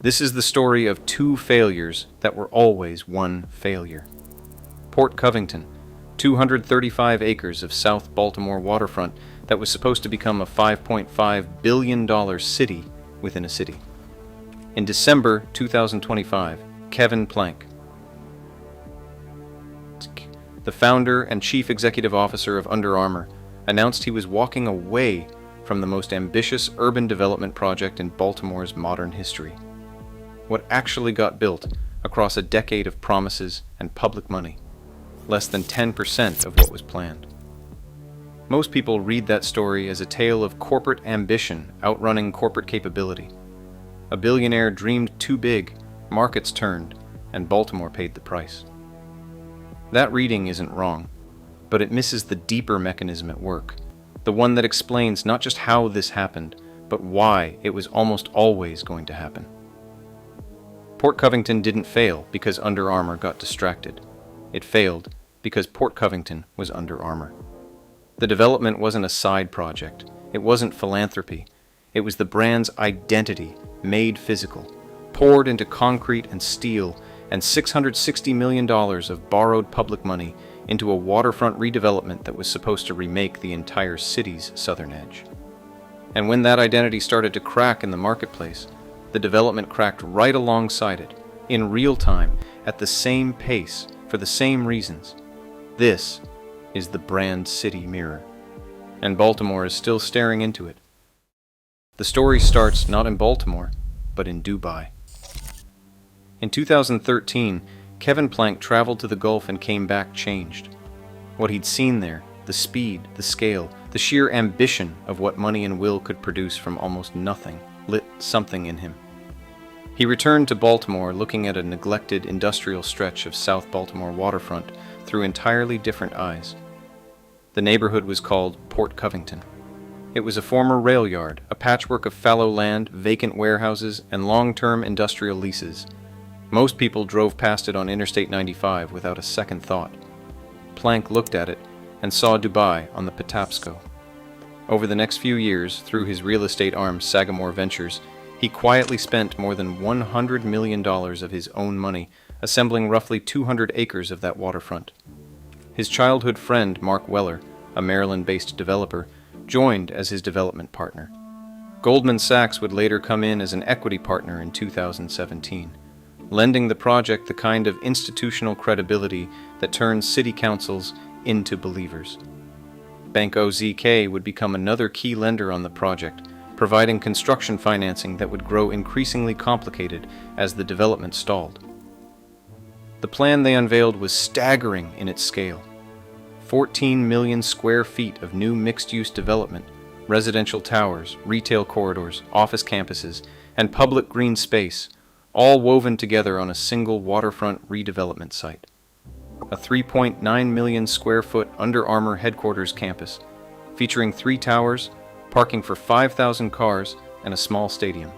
This is the story of two failures that were always one failure. Port Covington, 235 acres of South Baltimore waterfront that was supposed to become a $5.5 billion city within a city. In December 2025, Kevin Plank, the founder and chief executive officer of Under Armour, announced he was walking away from the most ambitious urban development project in Baltimore's modern history. What actually got built across a decade of promises and public money, less than 10% of what was planned. Most people read that story as a tale of corporate ambition outrunning corporate capability. A billionaire dreamed too big, markets turned, and Baltimore paid the price. That reading isn't wrong, but it misses the deeper mechanism at work, the one that explains not just how this happened, but why it was almost always going to happen. Port Covington didn't fail because Under Armour got distracted. It failed because Port Covington was Under Armour. The development wasn't a side project. It wasn't philanthropy. It was the brand's identity made physical, poured into concrete and steel, and $660 million of borrowed public money into a waterfront redevelopment that was supposed to remake the entire city's southern edge. And when that identity started to crack in the marketplace, the development cracked right alongside it, in real time, at the same pace, for the same reasons. This is the brand city mirror, and Baltimore is still staring into it. The story starts not in Baltimore, but in Dubai. In 2013, Kevin Plank traveled to the Gulf and came back changed. What he'd seen there, the speed, the scale, the sheer ambition of what money and will could produce from almost nothing, lit something in him. He returned to Baltimore looking at a neglected industrial stretch of South Baltimore waterfront through entirely different eyes. The neighborhood was called Port Covington. It was a former rail yard, a patchwork of fallow land, vacant warehouses, and long-term industrial leases. Most people drove past it on Interstate 95 without a second thought. Plank looked at it and saw Dubai on the Patapsco. Over the next few years, through his real estate arm Sagamore Ventures, he quietly spent more than $100 million of his own money assembling roughly 200 acres of that waterfront. His childhood friend, Mark Weller, a Maryland-based developer, joined as his development partner. Goldman Sachs would later come in as an equity partner in 2017, lending the project the kind of institutional credibility that turns city councils into believers. Bank OZK would become another key lender on the project, providing construction financing that would grow increasingly complicated as the development stalled. The plan they unveiled was staggering in its scale. 14 million square feet of new mixed-use development, residential towers, retail corridors, office campuses, and public green space, all woven together on a single waterfront redevelopment site. A 3.9 million square foot Under Armour headquarters campus, featuring 3 towers, parking for 5,000 cars, and a small stadium.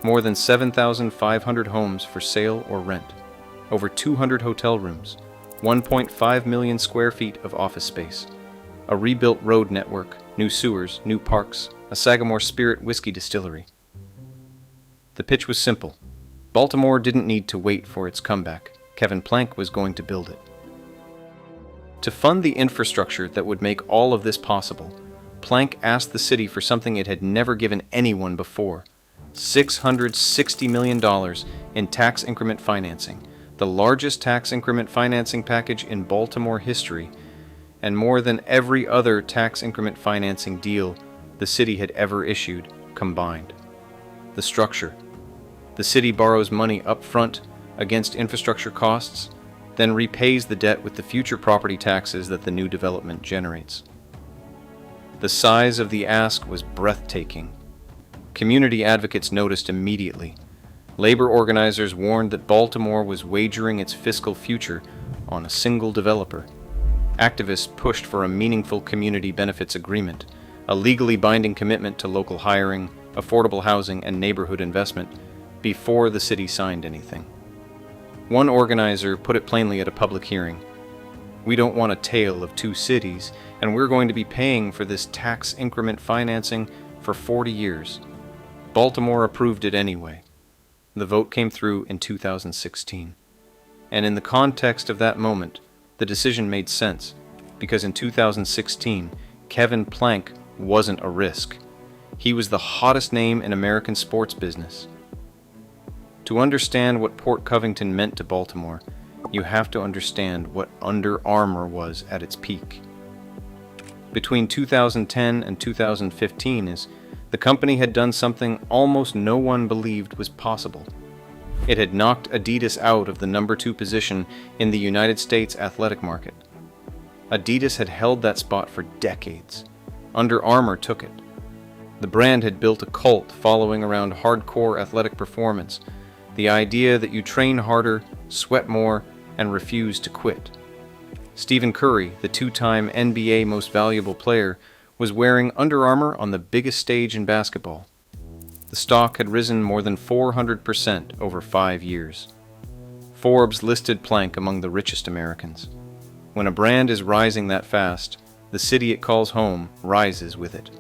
More than 7,500 homes for sale or rent. Over 200 hotel rooms. 1.5 million square feet of office space. A rebuilt road network, new sewers, new parks, a Sagamore Spirit whiskey distillery. The pitch was simple. Baltimore didn't need to wait for its comeback. Kevin Plank was going to build it. To fund the infrastructure that would make all of this possible, Plank asked the city for something it had never given anyone before: $660 million in tax increment financing, the largest tax increment financing package in Baltimore history, and more than every other tax increment financing deal the city had ever issued combined. The structure: the city borrows money up front against infrastructure costs, then repays the debt with the future property taxes that the new development generates. The size of the ask was breathtaking. Community advocates noticed immediately. Labor organizers warned that Baltimore was wagering its fiscal future on a single developer. Activists pushed for a meaningful community benefits agreement, a legally binding commitment to local hiring, affordable housing, and neighborhood investment before the city signed anything. One organizer put it plainly at a public hearing: "We don't want a tale of two cities, and we're going to be paying for this tax increment financing for 40 years. Baltimore approved it anyway." The vote came through in 2016. And in the context of that moment, the decision made sense, because in 2016, Kevin Plank wasn't a risk. He was the hottest name in American sports business. To understand what Port Covington meant to Baltimore, you have to understand what Under Armour was at its peak. Between 2010 and 2015 the company had done something almost no one believed was possible. It had knocked Adidas out of the number 2 position in the United States athletic market. Adidas had held that spot for decades. Under Armour took it. The brand had built a cult following around hardcore athletic performance, the idea that you train harder, sweat more, and refuse to quit. Stephen Curry, the 2-time NBA Most Valuable Player, was wearing Under Armour on the biggest stage in basketball. The stock had risen more than 400% over 5 years. Forbes listed Plank among the richest Americans. When a brand is rising that fast, the city it calls home rises with it.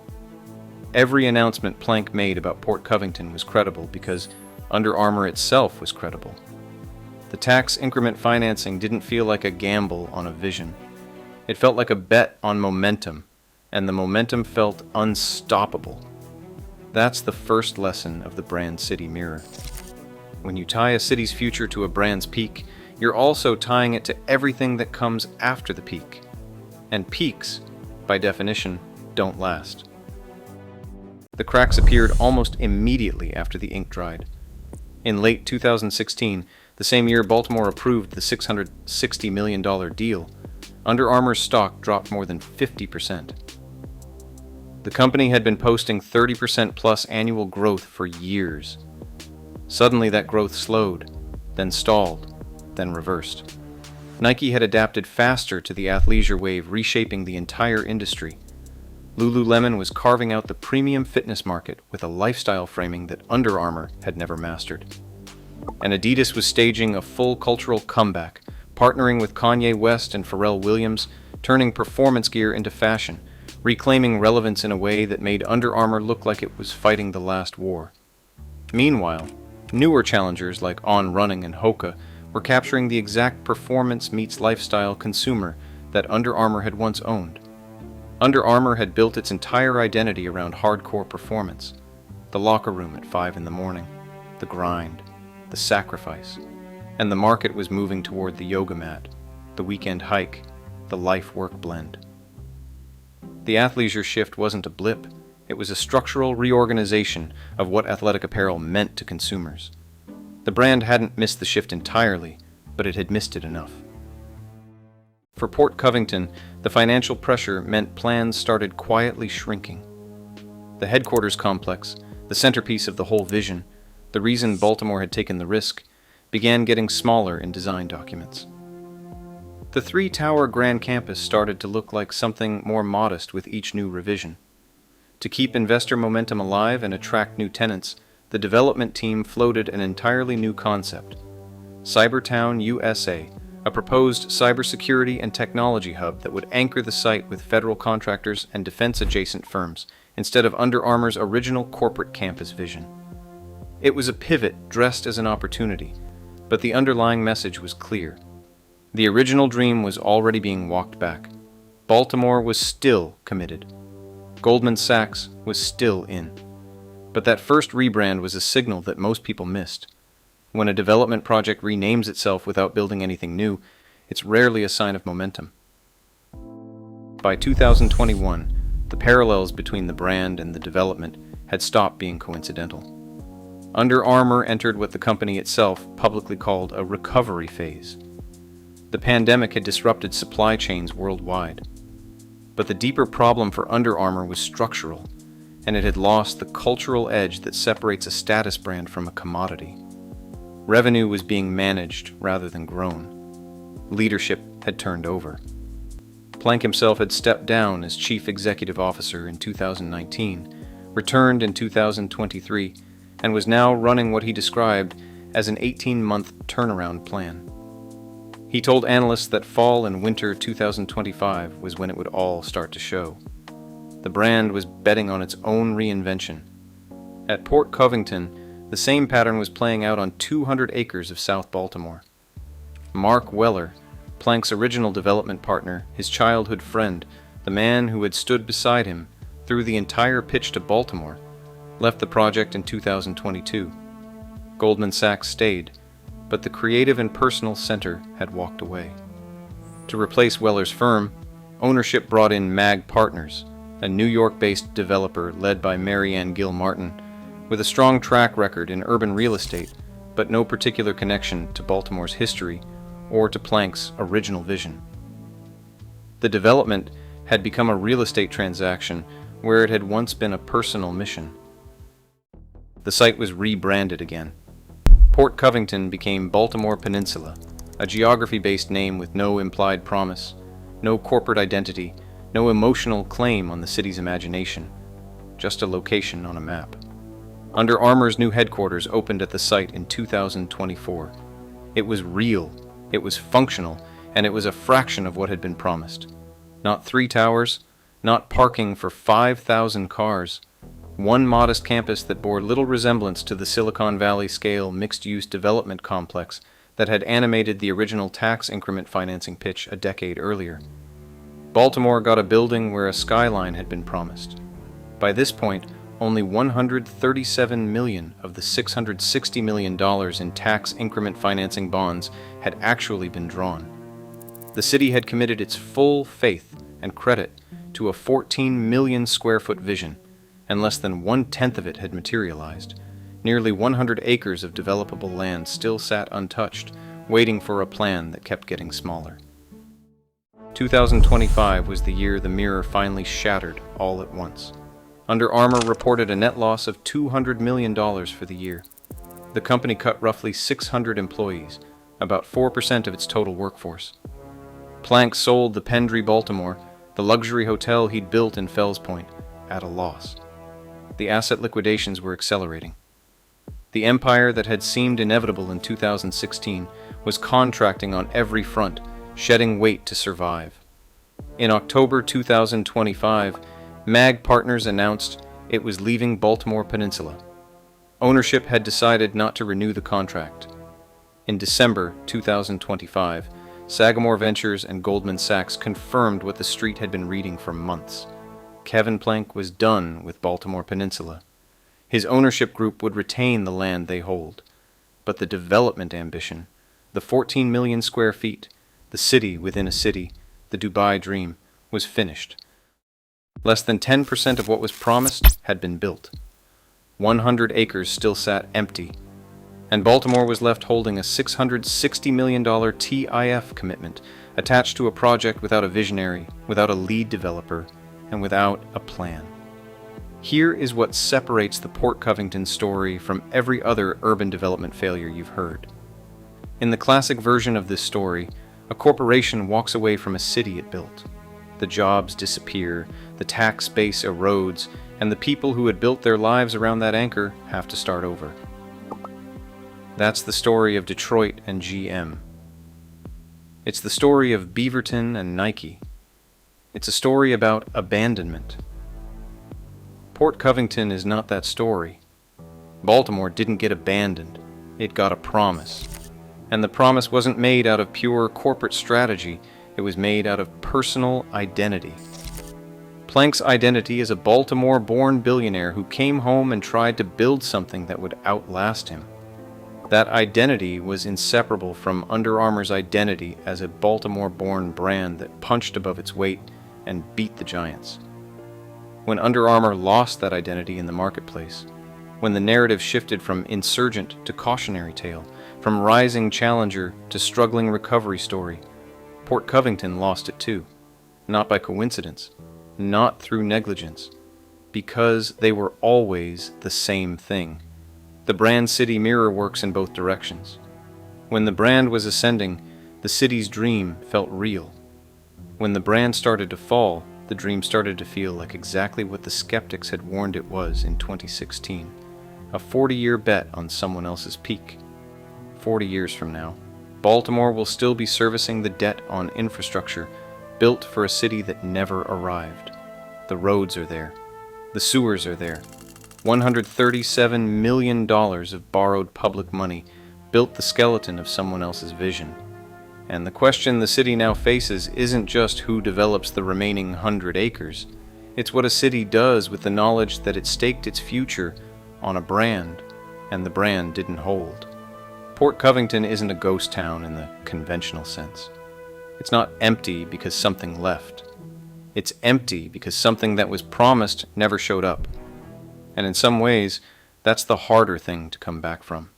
Every announcement Plank made about Port Covington was credible because Under Armour itself was credible. The tax increment financing didn't feel like a gamble on a vision. It felt like a bet on momentum, and the momentum felt unstoppable. That's the first lesson of the brand city mirror. When you tie a city's future to a brand's peak, you're also tying it to everything that comes after the peak. And peaks, by definition, don't last. The cracks appeared almost immediately after the ink dried. In late 2016, the same year Baltimore approved the $660 million deal, Under Armour's stock dropped more than 50%. The company had been posting 30% plus annual growth for years. Suddenly that growth slowed, then stalled, then reversed. Nike had adapted faster to the athleisure wave, reshaping the entire industry. Lululemon was carving out the premium fitness market with a lifestyle framing that Under Armour had never mastered. And Adidas was staging a full cultural comeback, partnering with Kanye West and Pharrell Williams, turning performance gear into fashion, reclaiming relevance in a way that made Under Armour look like it was fighting the last war. Meanwhile, newer challengers like On Running and Hoka were capturing the exact performance meets lifestyle consumer that Under Armour had once owned. Under Armour had built its entire identity around hardcore performance. The locker room at 5 a.m, the grind, the sacrifice, and the market was moving toward the yoga mat, the weekend hike, the life-work blend. The athleisure shift wasn't a blip, it was a structural reorganization of what athletic apparel meant to consumers. The brand hadn't missed the shift entirely, but it had missed it enough. For Port Covington, the financial pressure meant plans started quietly shrinking. The headquarters complex, the centerpiece of the whole vision, the reason Baltimore had taken the risk, began getting smaller in design documents. The 3-tower grand campus started to look like something more modest with each new revision. To keep investor momentum alive and attract new tenants, the development team floated an entirely new concept: Cybertown USA, a proposed cybersecurity and technology hub that would anchor the site with federal contractors and defense-adjacent firms, instead of Under Armour's original corporate campus vision. It was a pivot dressed as an opportunity, but the underlying message was clear. The original dream was already being walked back. Baltimore was still committed. Goldman Sachs was still in. But that first rebrand was a signal that most people missed. When a development project renames itself without building anything new, it's rarely a sign of momentum. By 2021, the parallels between the brand and the development had stopped being coincidental. Under Armour entered what the company itself publicly called a recovery phase. The pandemic had disrupted supply chains worldwide. But the deeper problem for Under Armour was structural, and it had lost the cultural edge that separates a status brand from a commodity. Revenue was being managed rather than grown. Leadership had turned over. Plank himself had stepped down as chief executive officer in 2019, returned in 2023, and was now running what he described as an 18-month turnaround plan. He told analysts that fall and winter 2025 was when it would all start to show. The brand was betting on its own reinvention. At Port Covington, the same pattern was playing out on 200 acres of South Baltimore. Mark Weller, Plank's original development partner, his childhood friend, the man who had stood beside him through the entire pitch to Baltimore, left the project in 2022. Goldman Sachs stayed, but the creative and personal center had walked away. To replace Weller's firm, ownership brought in MAG Partners, a New York-based developer led by Mary Ann Gill Martin, with a strong track record in urban real estate, but no particular connection to Baltimore's history or to Plank's original vision. The development had become a real estate transaction where it had once been a personal mission. The site was rebranded again. Port Covington became Baltimore Peninsula, a geography-based name with no implied promise, no corporate identity, no emotional claim on the city's imagination, just a location on a map. Under Armour's new headquarters opened at the site in 2024. It was real, it was functional, and it was a fraction of what had been promised. Not 3 towers, not parking for 5,000 cars. One modest campus that bore little resemblance to the Silicon Valley scale mixed-use development complex that had animated the original tax increment financing pitch a decade earlier. Baltimore got a building where a skyline had been promised. By this point, only $137 million of the $660 million in tax increment financing bonds had actually been drawn. The city had committed its full faith and credit to a 14 million square foot vision, and less than 1/10 of it had materialized. Nearly 100 acres of developable land still sat untouched, waiting for a plan that kept getting smaller. 2025 was the year the mirror finally shattered all at once. Under Armour reported a net loss of $200 million for the year. The company cut roughly 600 employees, about 4% of its total workforce. Plank sold the Pendry Baltimore, the luxury hotel he'd built in Fells Point, at a loss. The asset liquidations were accelerating. The empire that had seemed inevitable in 2016 was contracting on every front, shedding weight to survive. In October 2025, MAG Partners announced it was leaving Baltimore Peninsula. Ownership had decided not to renew the contract. In December 2025, Sagamore Ventures and Goldman Sachs confirmed what the street had been reading for months. Kevin Plank was done with Baltimore Peninsula. His ownership group would retain the land they hold, but the development ambition, the 14 million square feet, the city within a city, the Dubai dream, was finished. Less than 10% of what was promised had been built. 100 acres still sat empty, and Baltimore was left holding a $660 million TIF commitment attached to a project without a visionary, without a lead developer, and without a plan. Here is what separates the Port Covington story from every other urban development failure you've heard. In the classic version of this story, a corporation walks away from a city it built. The jobs disappear, the tax base erodes, and the people who had built their lives around that anchor have to start over. That's the story of Detroit and GM. It's the story of Beaverton and Nike. It's a story about abandonment. Port Covington is not that story. Baltimore didn't get abandoned. It got a promise. And the promise wasn't made out of pure corporate strategy. It was made out of personal identity. Plank's identity is a Baltimore-born billionaire who came home and tried to build something that would outlast him. That identity was inseparable from Under Armour's identity as a Baltimore-born brand that punched above its weight and beat the giants. When Under Armour lost that identity in the marketplace, when the narrative shifted from insurgent to cautionary tale, from rising challenger to struggling recovery story, Port Covington lost it too. Not by coincidence, not through negligence, because they were always the same thing. The brand city mirror works in both directions. When the brand was ascending, the city's dream felt real. When the brand started to fall, the dream started to feel like exactly what the skeptics had warned it was in 2016. A 40-year bet on someone else's peak. 40 years from now, Baltimore will still be servicing the debt on infrastructure built for a city that never arrived. The roads are there. The sewers are there. $137 million of borrowed public money built the skeleton of someone else's vision. And the question the city now faces isn't just who develops the remaining 100 acres. It's what a city does with the knowledge that it staked its future on a brand, and the brand didn't hold. Port Covington isn't a ghost town in the conventional sense. It's not empty because something left. It's empty because something that was promised never showed up. And in some ways, that's the harder thing to come back from.